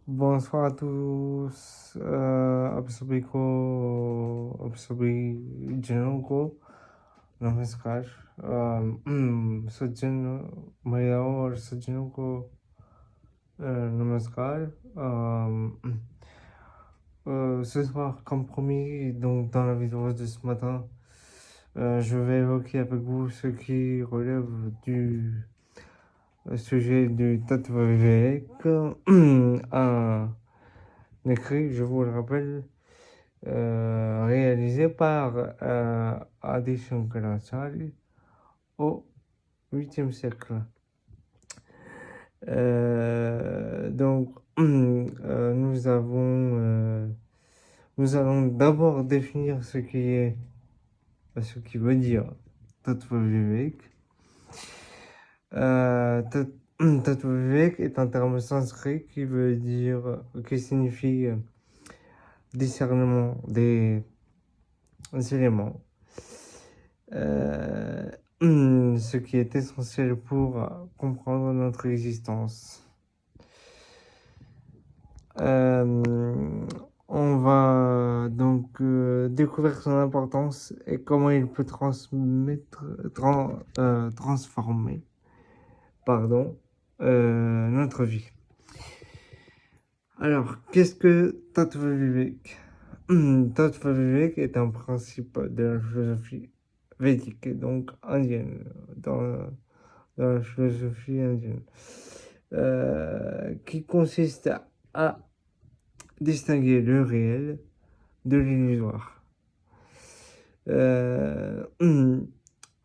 Bonsoir à tous. Absabi ko नमस्कार। सज्जन महिलाओं और सज्जनों को नमस्कार। Ce soir, comme promis, donc dans la vidéo de ce matin, je vais évoquer avec vous ce qui relève du sujet du Tattva Vivek, un écrit, je vous le rappelle, réalisé par Adi Shankaracharya au 8e siècle. Donc, nous allons d'abord définir ce qui veut dire Tattva Vivek. Tattva Vivek est un terme sanskrit qui signifie discernement des éléments. Ce qui est essentiel pour comprendre notre existence. On va donc découvrir son importance et comment il peut transformer notre vie. Alors, qu'est-ce que Tattva Vivek? Tattva Vivek est un principe de la philosophie védique, donc indienne, dans la philosophie indienne, qui consiste à distinguer le réel de l'illusoire,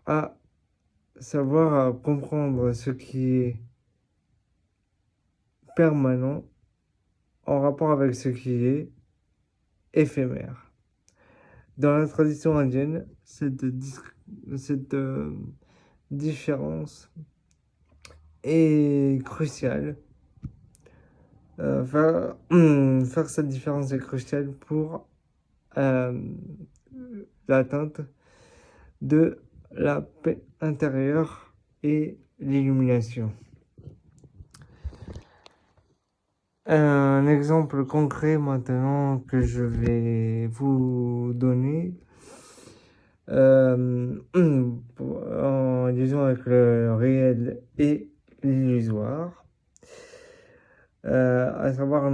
à savoir comprendre ce qui est permanent en rapport avec ce qui est éphémère. Dans la tradition indienne, cette différence est cruciale. Faire cette différence est cruciale pour l'atteinte de la paix intérieure et l'illumination. Un exemple concret maintenant que je vais vous donner, en liaison avec le réel et l'illusoire, à savoir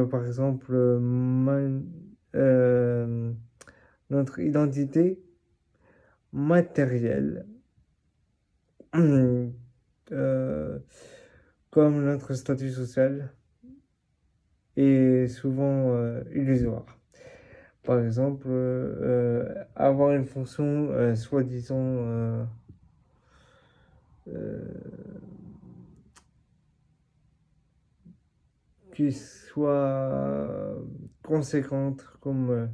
par exemple, notre identité matérielle, comme notre statut social, est souvent illusoire. Par exemple, avoir une fonction soi-disant qui soit conséquente, comme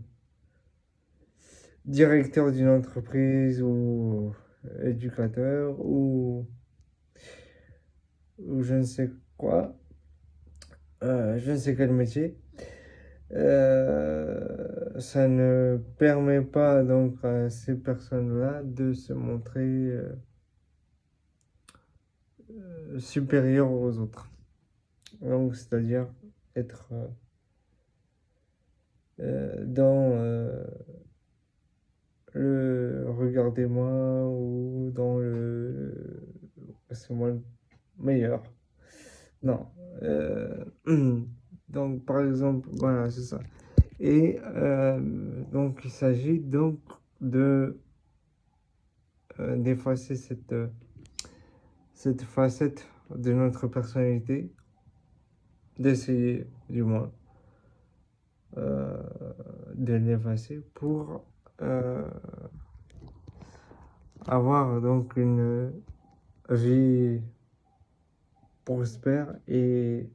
directeur d'une entreprise ou éducateur ou je ne sais quoi, je ne sais quel métier. Ça ne permet pas donc à ces personnes-là de se montrer supérieures aux autres. Donc, c'est-à-dire être dans le regardez-moi ou dans le c'est moi le meilleur. Non. Donc, par exemple, voilà, c'est ça. Et donc, il s'agit donc de d'effacer cette facette de notre personnalité, d'essayer du moins de l'effacer pour avoir donc une vie prospère et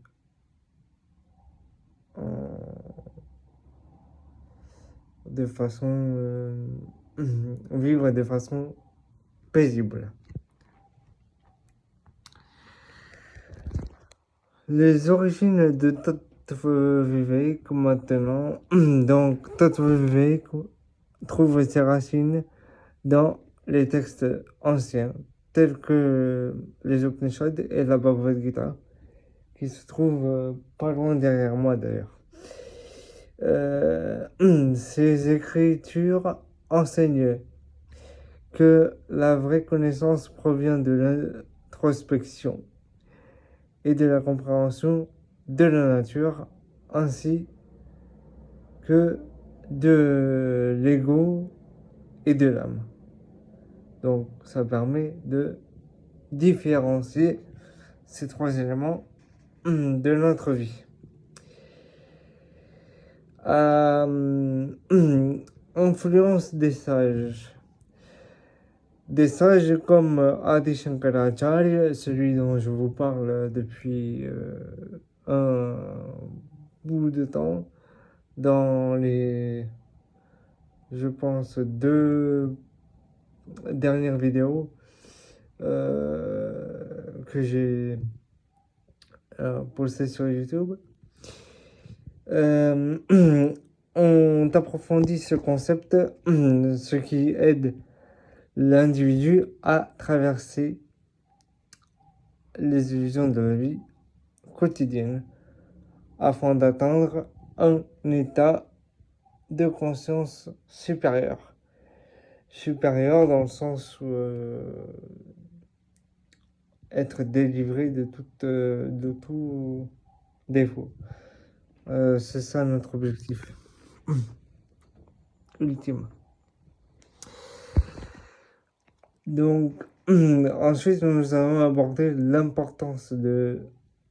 de façon vivre de façon paisible. Les origines de Tattva Vivek maintenant, donc Tattva Vivek trouve ses racines dans les textes anciens tels que les Upanishads et la Bhagavad Gita, qui se trouve pas loin derrière moi d'ailleurs. Ces écritures enseignent que la vraie connaissance provient de l'introspection et de la compréhension de la nature, ainsi que de l'ego et de l'âme. Donc ça permet de différencier ces trois éléments de notre vie. Influence des sages. Des sages comme Adi Shankaracharya, celui dont je vous parle depuis un bout de temps, dans les, je pense, 2 dernières vidéos que j'ai postées sur YouTube. On approfondit ce concept, ce qui aide l'individu à traverser les illusions de la vie quotidienne afin d'atteindre un état de conscience supérieur. Supérieur dans le sens où être délivré de tout défaut. C'est ça notre objectif ultime. Donc, ensuite, nous allons aborder l'importance de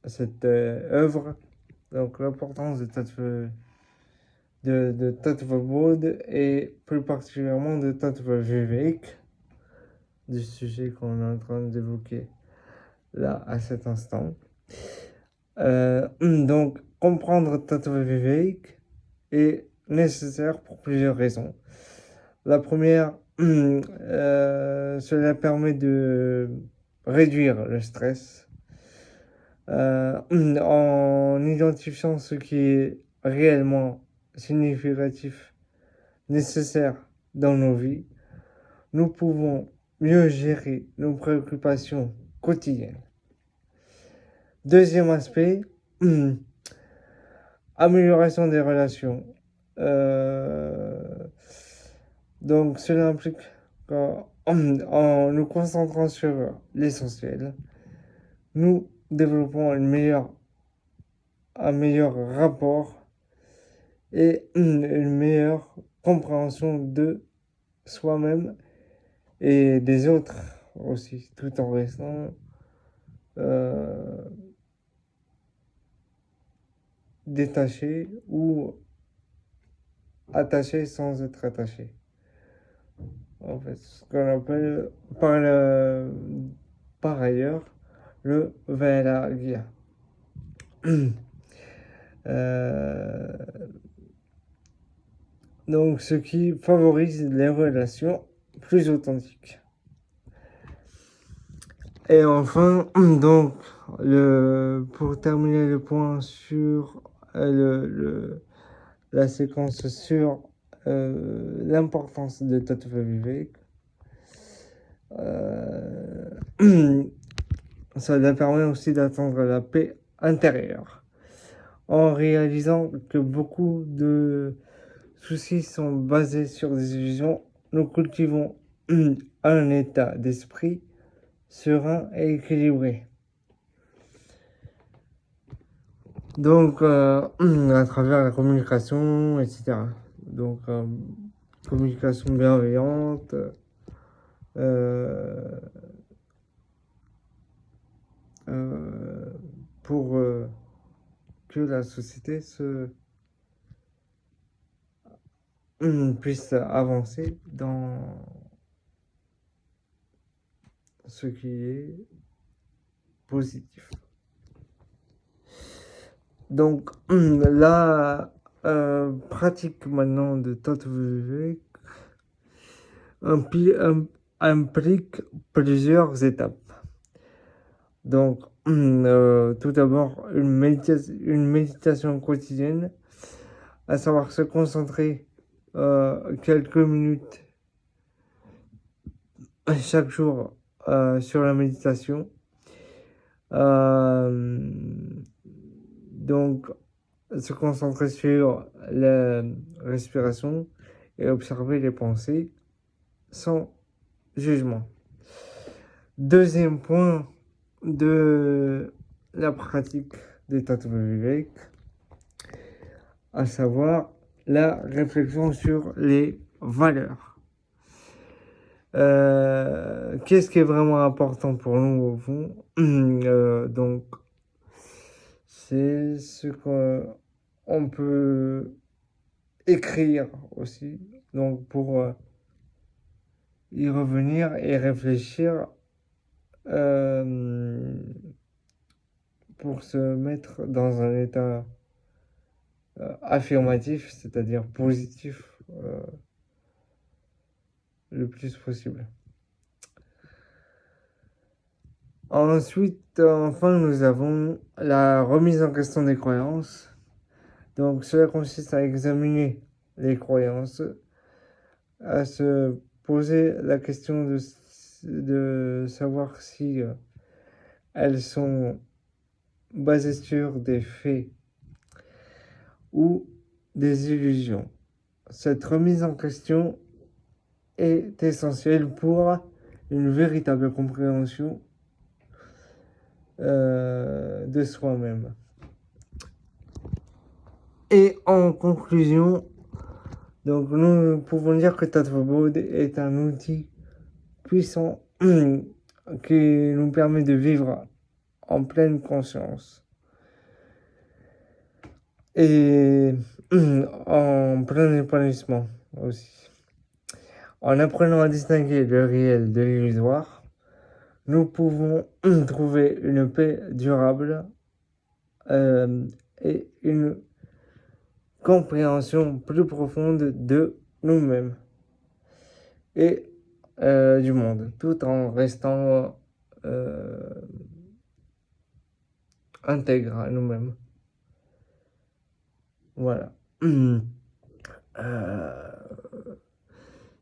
cette œuvre, donc l'importance de Tattva Bodh et plus particulièrement de Tattva Vivek, du sujet qu'on est en train d'évoquer là à cet instant. Donc, comprendre Tattva Vivek est nécessaire pour plusieurs raisons. La première, cela permet de réduire le stress en identifiant ce qui est réellement significatif, nécessaire dans nos vies. Nous pouvons mieux gérer nos préoccupations quotidiennes. Deuxième aspect, amélioration des relations. Donc cela implique qu'en nous concentrant sur l'essentiel, nous développons un meilleur rapport et une meilleure compréhension de soi-même et des autres aussi, tout en restant détaché ou attaché sans être attaché. En fait, ce qu'on appelle par ailleurs le Vairagya. Donc, ce qui favorise les relations plus authentiques. Et enfin, donc, pour terminer le point sur la séquence sur l'importance de Tattva Vivek, ça permet aussi d'atteindre la paix intérieure en réalisant que beaucoup de soucis sont basés sur des illusions. Nous cultivons un état d'esprit serein et équilibré. Donc, à travers la communication, etc. Donc, communication bienveillante, pour que la société puisse avancer dans ce qui est positif. Donc, la pratique maintenant de Tattva Vivek implique plusieurs étapes. Donc, tout d'abord, une méditation quotidienne, à savoir se concentrer quelques minutes chaque jour sur la méditation. donc se concentrer sur la respiration et observer les pensées sans jugement. Deuxième point de la pratique des Tattva Vivek, à savoir la réflexion sur les valeurs. Qu'est-ce qui est vraiment important pour nous au fond? Donc, c'est ce qu'on peut écrire aussi. Donc, pour y revenir et réfléchir, pour se mettre dans un état affirmatif, c'est-à-dire positif, le plus possible. Ensuite, enfin, nous avons la remise en question des croyances. Donc, cela consiste à examiner les croyances, à se poser la question de savoir si elles sont basées sur des faits ou des illusions. Cette remise en question est essentielle pour une véritable compréhension de soi-même. Et en conclusion, donc nous pouvons dire que Tattva Bodh est un outil puissant qui nous permet de vivre en pleine conscience et en plein épanouissement aussi. En apprenant à distinguer le réel de l'illusoire, nous pouvons trouver une paix durable et une compréhension plus profonde de nous-mêmes et du monde, tout en restant intègre à nous-mêmes. Voilà.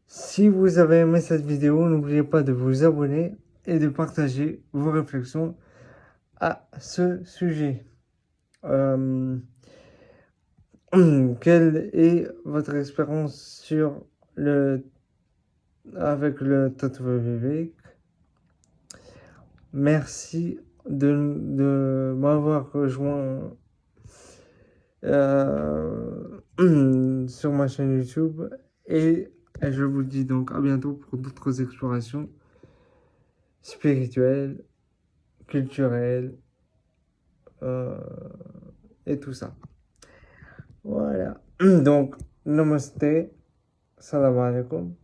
Si vous avez aimé cette vidéo, n'oubliez pas de vous abonner et de partager vos réflexions à ce sujet. Quelle est votre expérience avec le Tattva Vivek? Merci de m'avoir rejoint sur ma chaîne YouTube et je vous dis donc à bientôt pour d'autres explorations spirituelles, culturelles et tout ça. Voilà. Donc, namaste, salam alaikum,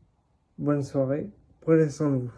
bonne soirée, prenez soin de vous.